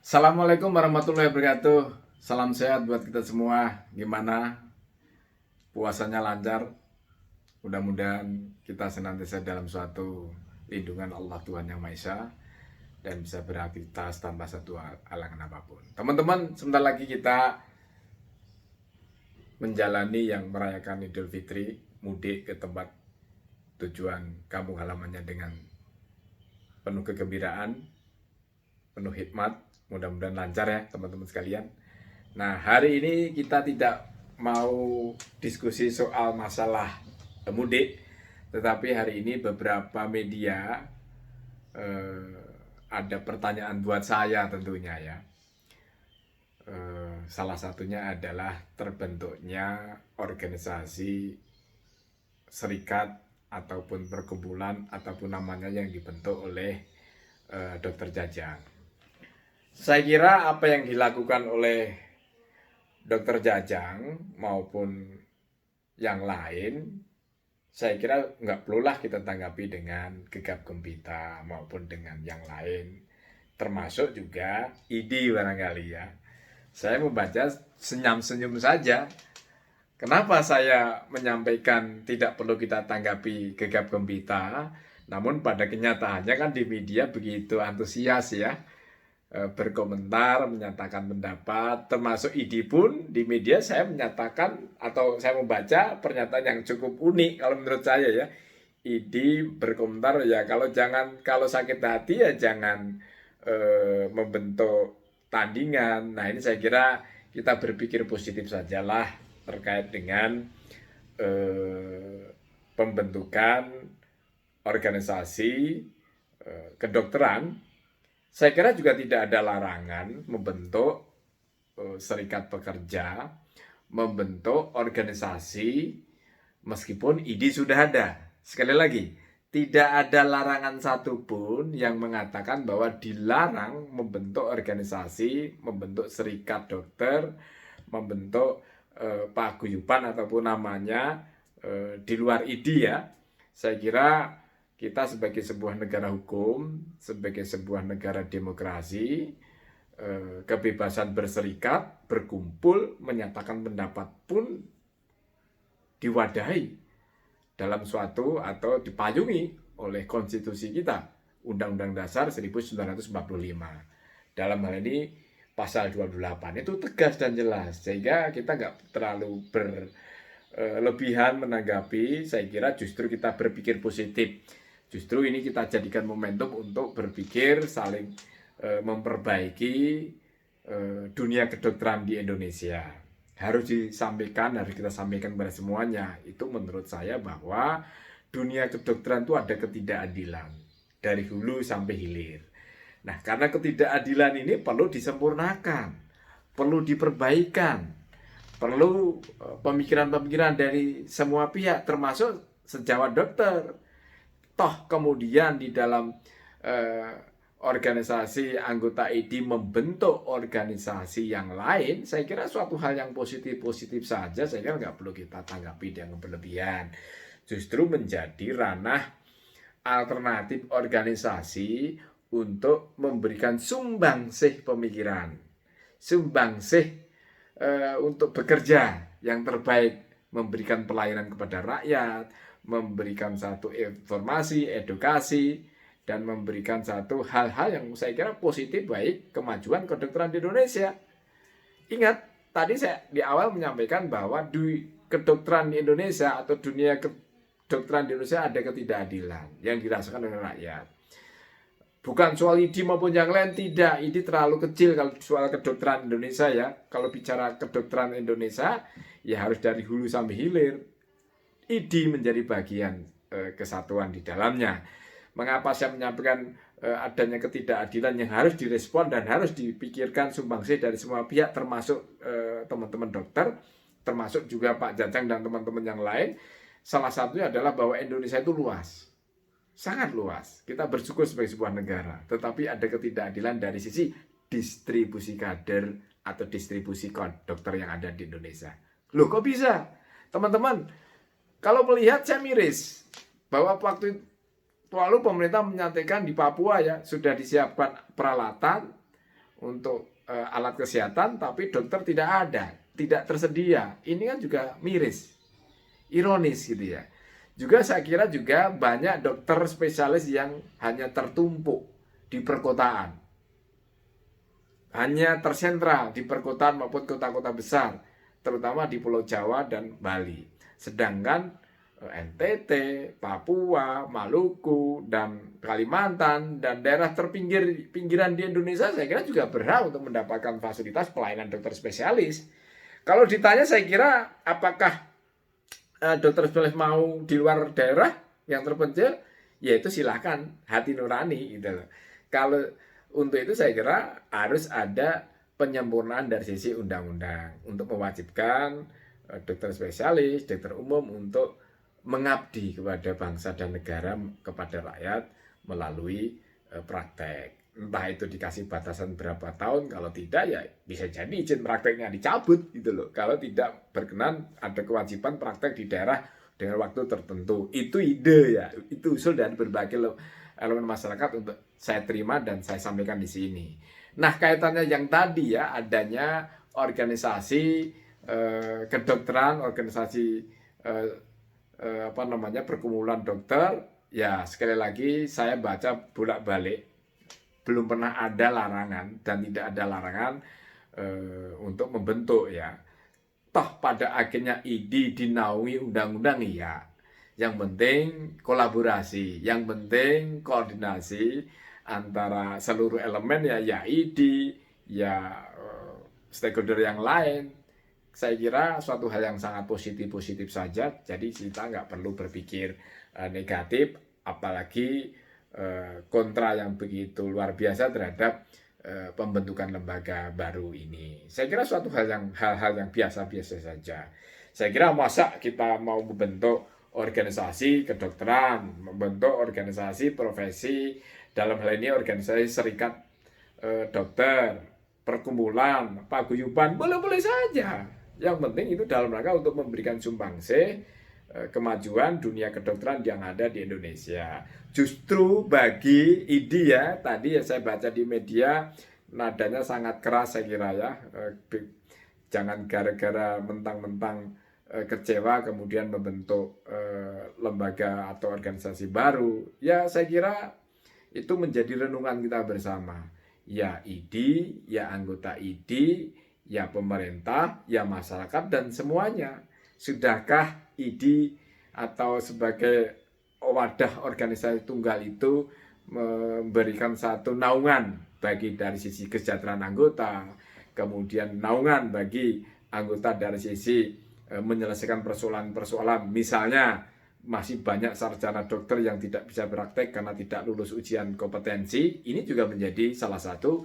Assalamualaikum warahmatullahi wabarakatuh. Salam sehat buat kita semua. Gimana? Puasanya lancar? Mudah-mudahan kita senantiasa dalam suatu lindungan Allah Tuhan Yang Maha Esa dan bisa beraktivitas tanpa satu halangan apapun. Teman-teman, sebentar lagi kita menjalani yang merayakan Idul Fitri, mudik ke tempat tujuan kampung halamannya dengan penuh kegembiraan, penuh hikmat. Mudah-mudahan lancar ya teman-teman sekalian. Nah, hari ini kita tidak mau diskusi soal masalah mudik, tetapi hari ini beberapa media ada pertanyaan buat saya tentunya ya. Salah satunya adalah terbentuknya organisasi serikat ataupun perkumpulan ataupun namanya yang dibentuk oleh Dr. Jajang. Saya kira apa yang dilakukan oleh Dr. Jajang maupun yang lain, saya kira nggak perlulah kita tanggapi dengan gegap gempita maupun dengan yang lain, termasuk juga ID barangkali ya. Saya membaca senyum-senyum saja. Kenapa saya menyampaikan tidak perlu kita tanggapi gegap gempita, namun pada kenyataannya kan di media begitu antusias ya, berkomentar, menyatakan pendapat, termasuk ID pun di media saya menyatakan atau saya membaca pernyataan yang cukup unik kalau menurut saya ya. ID berkomentar ya kalau sakit hati ya jangan membentuk tandingan. Nah ini saya kira kita berpikir positif sajalah terkait dengan pembentukan organisasi kedokteran. Saya kira juga tidak ada larangan membentuk serikat pekerja, membentuk organisasi meskipun ID sudah ada. Sekali lagi, tidak ada larangan satupun yang mengatakan bahwa dilarang membentuk organisasi, membentuk serikat dokter, membentuk paguyuban ataupun namanya di luar ID ya. Saya kira kita sebagai sebuah negara hukum, sebagai sebuah negara demokrasi, kebebasan berserikat, berkumpul, menyatakan pendapat pun diwadahi dalam suatu atau dipayungi oleh konstitusi kita, Undang-Undang Dasar 1945. Dalam hal ini pasal 28 itu tegas dan jelas, sehingga kita nggak terlalu berlebihan menanggapi. Saya kira justru kita berpikir positif. Justru ini kita jadikan momentum untuk berpikir saling memperbaiki dunia kedokteran di Indonesia. Harus disampaikan, harus kita sampaikan kepada semuanya. Itu menurut saya bahwa dunia kedokteran itu ada ketidakadilan dari hulu sampai hilir. Nah, karena ketidakadilan ini perlu disempurnakan, perlu diperbaikan, perlu pemikiran-pemikiran dari semua pihak, termasuk sejawat dokter. Toh kemudian di dalam organisasi anggota ID membentuk organisasi yang lain, saya kira suatu hal yang positif-positif saja. Saya kira nggak perlu kita tanggapi dengan berlebihan. Justru menjadi ranah alternatif organisasi untuk memberikan sumbangsih pemikiran, sumbangsih untuk bekerja yang terbaik, memberikan pelayanan kepada rakyat, memberikan satu informasi, edukasi, dan memberikan satu hal-hal yang saya kira positif baik kemajuan kedokteran di Indonesia. Ingat, tadi saya di awal menyampaikan bahwa di kedokteran di Indonesia atau dunia kedokteran di Indonesia ada ketidakadilan yang dirasakan oleh rakyat. Bukan soal ID maupun yang lain, tidak. ID terlalu kecil kalau soal kedokteran Indonesia ya. Kalau bicara kedokteran Indonesia, ya harus dari hulu sampai hilir. ID menjadi bagian kesatuan di dalamnya. Mengapa saya menyampaikan adanya ketidakadilan yang harus direspon dan harus dipikirkan sumbangsih dari semua pihak, termasuk teman-teman dokter, termasuk juga Pak Jajang dan teman-teman yang lain. Salah satunya adalah bahwa Indonesia itu luas, sangat luas. Kita bersyukur sebagai sebuah negara, tetapi ada ketidakadilan dari sisi distribusi kader atau distribusi dokter yang ada di Indonesia. Loh kok bisa? Teman-teman, kalau melihat saya miris bahwa waktu lalu pemerintah menyatakan di Papua ya sudah disiapkan peralatan untuk alat kesehatan, tapi dokter tidak ada, tidak tersedia. Ini kan juga miris, ironis gitu ya. Juga saya kira juga banyak dokter spesialis yang hanya tertumpuk di perkotaan, hanya tersentral di perkotaan maupun kota-kota besar, terutama di Pulau Jawa dan Bali. Sedangkan NTT, Papua, Maluku, dan Kalimantan, dan daerah pinggiran di Indonesia saya kira juga berhak untuk mendapatkan fasilitas pelayanan dokter spesialis. Kalau ditanya saya kira apakah dokter spesialis mau di luar daerah yang terpencil, ya itu silakan, hati nurani gitu loh. Kalau untuk itu saya kira harus ada penyempurnaan dari sisi undang-undang untuk mewajibkan dokter spesialis, dokter umum untuk mengabdi kepada bangsa dan negara, kepada rakyat melalui praktek. Entah itu dikasih batasan berapa tahun, kalau tidak ya bisa jadi izin prakteknya dicabut gitu loh. Kalau tidak berkenan ada kewajiban praktek di daerah dengan waktu tertentu. Itu ide ya, itu usul dari berbagai elemen masyarakat untuk saya terima dan saya sampaikan di sini. Nah, kaitannya yang tadi ya, adanya organisasi kedokteran, organisasi pergumulan dokter, ya sekali lagi saya baca bolak-balik belum pernah ada larangan dan tidak ada larangan untuk membentuk ya. Toh pada akhirnya ID dinaungi undang-undang ya. Yang penting kolaborasi, yang penting koordinasi antara seluruh elemen ya ID, ya stakeholder yang lain. Saya kira suatu hal yang sangat positif saja. Jadi kita nggak perlu berpikir negatif, apalagi kontra yang begitu luar biasa terhadap pembentukan lembaga baru ini. Saya kira suatu hal-hal yang biasa-biasa saja. Saya kira masa kita mau membentuk organisasi kedokteran, membentuk organisasi profesi, dalam hal ini organisasi serikat dokter, perkumpulan, paguyuban, boleh-boleh saja. Yang penting itu dalam rangka untuk memberikan sumbangsi kemajuan dunia kedokteran yang ada di Indonesia. Justru bagi ID ya, tadi yang saya baca di media nadanya sangat keras saya kira ya. Jangan gara-gara mentang-mentang kecewa kemudian membentuk lembaga atau organisasi baru. Ya saya kira itu menjadi renungan kita bersama. Ya ID, ya anggota ID, ya pemerintah, ya masyarakat dan semuanya. Sudahkah ID atau sebagai wadah organisasi tunggal itu memberikan satu naungan bagi dari sisi kesejahteraan anggota, kemudian naungan bagi anggota dari sisi menyelesaikan persoalan-persoalan, misalnya masih banyak sarjana dokter yang tidak bisa praktek karena tidak lulus ujian kompetensi. Ini juga menjadi salah satu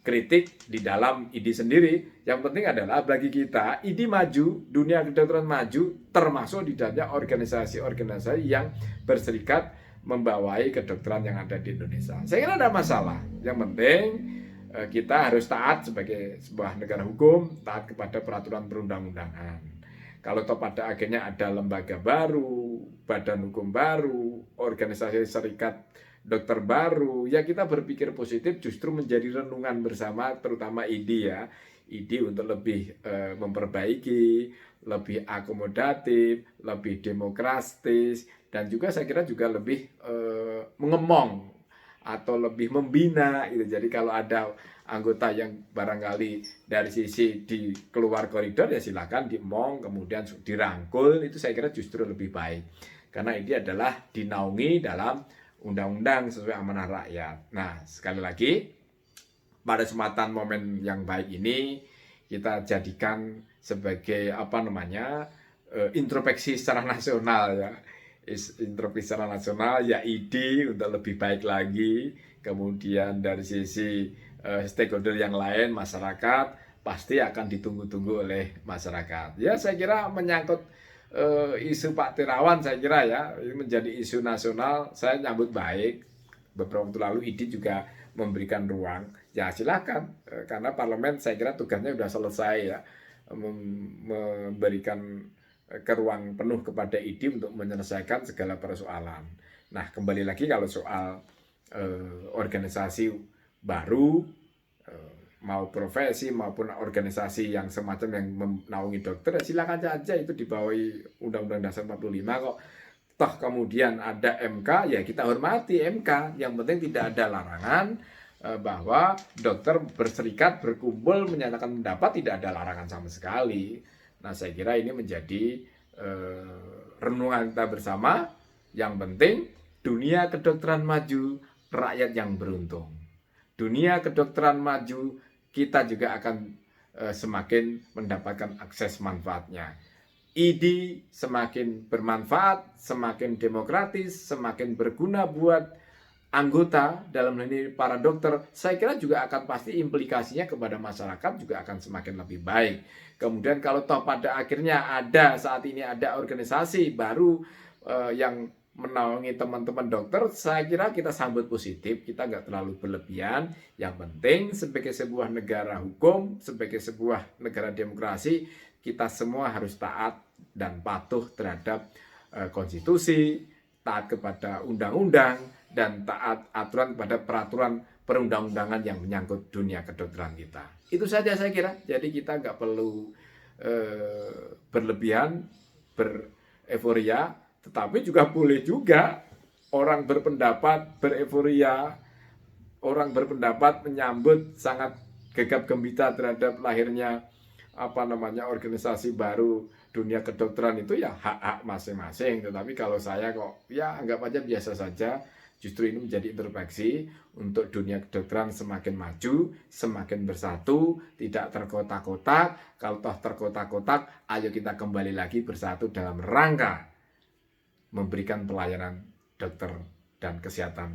kritik di dalam ID sendiri. Yang penting adalah bagi kita ID maju, dunia kedokteran maju, termasuk di dalamnya organisasi-organisasi yang berserikat membawai kedokteran yang ada di Indonesia. Saya kira ada masalah. Yang penting kita harus taat sebagai sebuah negara hukum, taat kepada peraturan perundang-undangan. Kalau toh pada akhirnya ada lembaga baru, badan hukum baru, organisasi serikat dokter baru, ya kita berpikir positif justru menjadi renungan bersama, terutama ID ya. ID untuk lebih memperbaiki, lebih akomodatif, lebih demokratis, dan juga saya kira juga lebih mengemong atau lebih membina gitu. Jadi kalau ada anggota yang barangkali dari sisi di keluar koridor ya silakan diemong, kemudian dirangkul, itu saya kira justru lebih baik. Karena ini adalah dinaungi dalam undang-undang sesuai amanah rakyat. Nah, sekali lagi pada kesempatan momen yang baik ini kita jadikan sebagai introspeksi secara nasional ya. Introspeksi secara nasional ya ID untuk lebih baik lagi, kemudian dari sisi stakeholder yang lain, masyarakat pasti akan ditunggu-tunggu oleh masyarakat. Ya saya kira menyangkut isu Pak Terawan saya kira ya ini menjadi isu nasional, saya nyambut baik. Beberapa waktu lalu ID juga memberikan ruang, ya silakan karena parlemen saya kira tugasnya sudah selesai ya, memberikan ruang penuh kepada ID untuk menyelesaikan segala persoalan. Nah kembali lagi kalau soal organisasi baru, mau profesi maupun organisasi yang semacam yang menaungi dokter, silakan saja, itu dibawahi Undang-Undang Dasar 45 kok. Toh kemudian ada MK, ya kita hormati MK. Yang penting tidak ada larangan bahwa dokter berserikat, berkumpul, menyatakan pendapat, tidak ada larangan sama sekali. Nah, saya kira ini menjadi renungan kita bersama. Yang penting dunia kedokteran maju, rakyat yang beruntung. Dunia kedokteran maju, kita juga akan semakin mendapatkan akses manfaatnya. ID semakin bermanfaat, semakin demokratis, semakin berguna buat anggota, dalam hal ini para dokter. Saya kira juga akan pasti implikasinya kepada masyarakat juga akan semakin lebih baik. Kemudian kalau toh pada akhirnya saat ini ada organisasi baru yang menaungi teman-teman dokter, saya kira kita sambut positif, kita nggak terlalu berlebihan. Yang penting sebagai sebuah negara hukum, sebagai sebuah negara demokrasi, kita semua harus taat dan patuh terhadap konstitusi, taat kepada undang-undang, dan taat aturan kepada peraturan perundang-undangan yang menyangkut dunia kedokteran kita. Itu saja saya kira. Jadi kita nggak perlu berlebihan, bereforia, tetapi juga boleh juga orang berpendapat bereforia, orang berpendapat menyambut sangat gegap gembira terhadap lahirnya organisasi baru dunia kedokteran. Itu ya hak-hak masing-masing. Tetapi kalau saya kok ya anggap aja biasa saja. Justru ini menjadi introspeksi untuk dunia kedokteran semakin maju, semakin bersatu, tidak terkotak-kotak. Kalau toh terkotak-kotak, ayo kita kembali lagi bersatu dalam rangka memberikan pelayanan dokter dan kesehatan